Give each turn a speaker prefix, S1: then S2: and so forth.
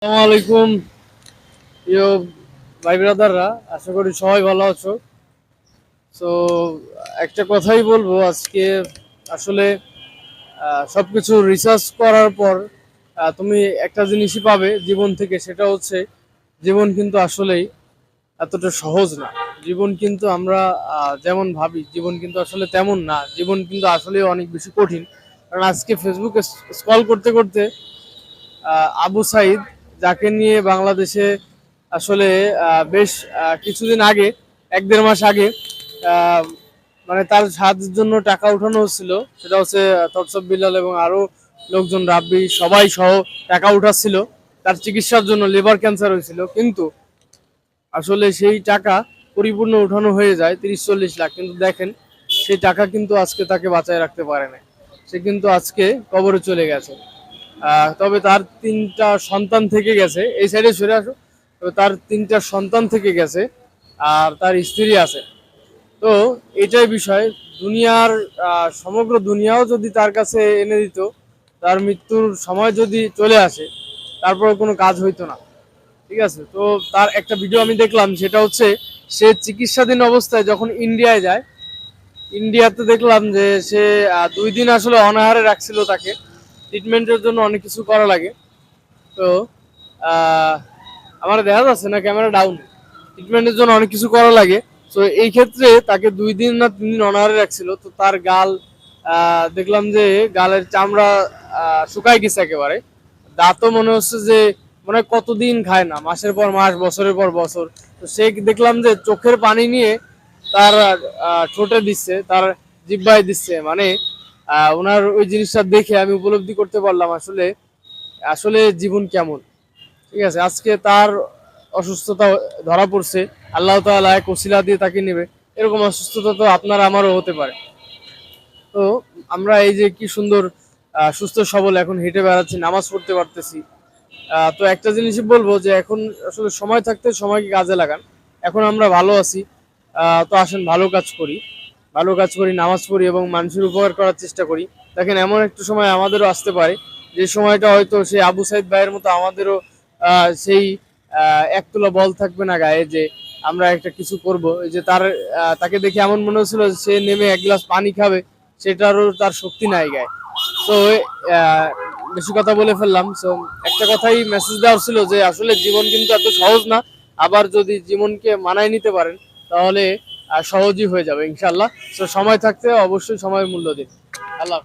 S1: আসসালামু আলাইকুম প্রিয় ভাই ব্রাদাররা, আশা করি সবাই ভালো আছো। তো একটা কথাই বলবো আজকে। আসলে সবকিছু রিসার্চ করার পর তুমি একটা জিনিসই পাবে জীবন থেকে, সেটা হচ্ছে জীবন কিন্তু আসলেই এতটা সহজ না। জীবন কিন্তু আমরা যেমন ভাবি জীবন কিন্তু আসলে তেমন না। জীবন কিন্তু আসলে অনেক বেশি কঠিন। কারণ আজকে ফেসবুকে স্ক্রল করতে করতে আবু সাইদ, যাকে নিয়ে বাংলাদেশে আসলে বেশ কিছুদিন আগে, 1-1.5 মাস আগে আহ, মানে তার সাহায্যের জন্য টাকা উঠানো হচ্ছিল। সেটা হচ্ছে তরসব বিল্লাল এবং আরো লোকজন, রাব্বি সবাই সহ টাকা উঠাচ্ছিল। তার চিকিৎসার জন্য লিভার ক্যান্সার হয়েছিল, কিন্তু আসলে সেই টাকা পরিপূর্ণ উঠানো হয়ে যায় 30-40 লাখ, কিন্তু দেখেন সেই টাকা কিন্তু আজকে তাকে বাঁচায় রাখতে পারে না। সে কিন্তু আজকে কবরে চলে গেছে। তবে তার 3টা সন্তান থেকে গেছে। এই সাইডে সরে আসো। তবে তার 3টা সন্তান থেকে গেছে, আর তার স্ত্রী আছে। তো এটাই বিষয়। দুনিয়ার সমগ্র দুনিয়াও যদি তার কাছে এনে দিত, তার মৃত্যুর সময় যদি চলে আসে, তারপরে কোনো কাজ হইতো না। ঠিক আছে। তো তার একটা ভিডিও আমি দেখলাম, সেটা হচ্ছে সে চিকিৎসাধীন অবস্থায় যখন ইন্ডিয়ায় যায়, ইন্ডিয়াতে দেখলাম যে সে 2 দিন আসলে অনাহারে রাখছিল তাকে। ট্রিটমেন্টের জন্য অনেক কিছু করা লাগে। তো আহ, আমার দেখা যাচ্ছে না, ক্যামেরা ডাউন। ট্রিটমেন্টের জন্য অনেক কিছু করা লাগে। তো এই ক্ষেত্রে তাকে 2 দিন না 3 দিন অনাহারে রাখছিল। তো তার গাল, দেখলাম যে গালের চামড়া শুকায় গেছে একেবারে। দাঁতও মনে হচ্ছে যে মনে হয় কতদিন খায় না, মাসের পর মাস, বছরের পর বছর। তো সে দেখলাম যে চোখের পানি নিয়ে তার ঠোঁটে দিচ্ছে, তার জিহ্বায় দিচ্ছে। মানে ওনার ওই জিনিসটা দেখে আমি উপলব্ধি করতে পারলাম আসলে আসলে জীবন কেমন। ঠিক আছে। আজকে তার অসুস্থতা ধরা পড়ছে, আল্লাহ তাআলা এক ওসিলা দিয়ে তাকে নেবে। এরকম অসুস্থতা তো আপনার আমারও হতে পারে। তো আমরা এই যে কি সুন্দর সুস্থ সবল এখন হেঁটে বেড়াচ্ছি, নামাজ পড়তে পারতেছি। তো একটা জিনিসই বলবো যে এখন আসলে সময় থাকতে সময়কে কাজে লাগান। এখন আমরা ভালো আছি। তো আসেন ভালো কাজ করি, ভালো কাজ করি, নামাজ পড়ি এবং মানুষের উপকার করার চেষ্টা করি। দেখেন এমন একটা সময় আমাদেরও আসতে পারে, যে সময়টা হয়তো সেই আবু সাইদ ভাইয়ের মতো আমাদেরও সেই এক তুলা বল থাকবে না গায়ে, যে আমরা একটা কিছু করব। এই যে তাকে দেখে এমন মনে হচ্ছিল সে নেমে 1 গ্লাস পানি খাবে, সেটারও তার শক্তি নাই গায়ে। তো বেশি কথা বলে ফেললাম। সো একটা কথাই মেসেজ দেওয়ার ছিল, যে আসলে জীবন কিন্তু এত সহজ না। আবার যদি জীবনকে মানায় নিতে পারেন, তাহলে সহজই হয়ে যাবে ইনশাল্লাহ। তো সময় থাকতে অবশ্যই সময়ের মূল্য দিন। আল্লাহ।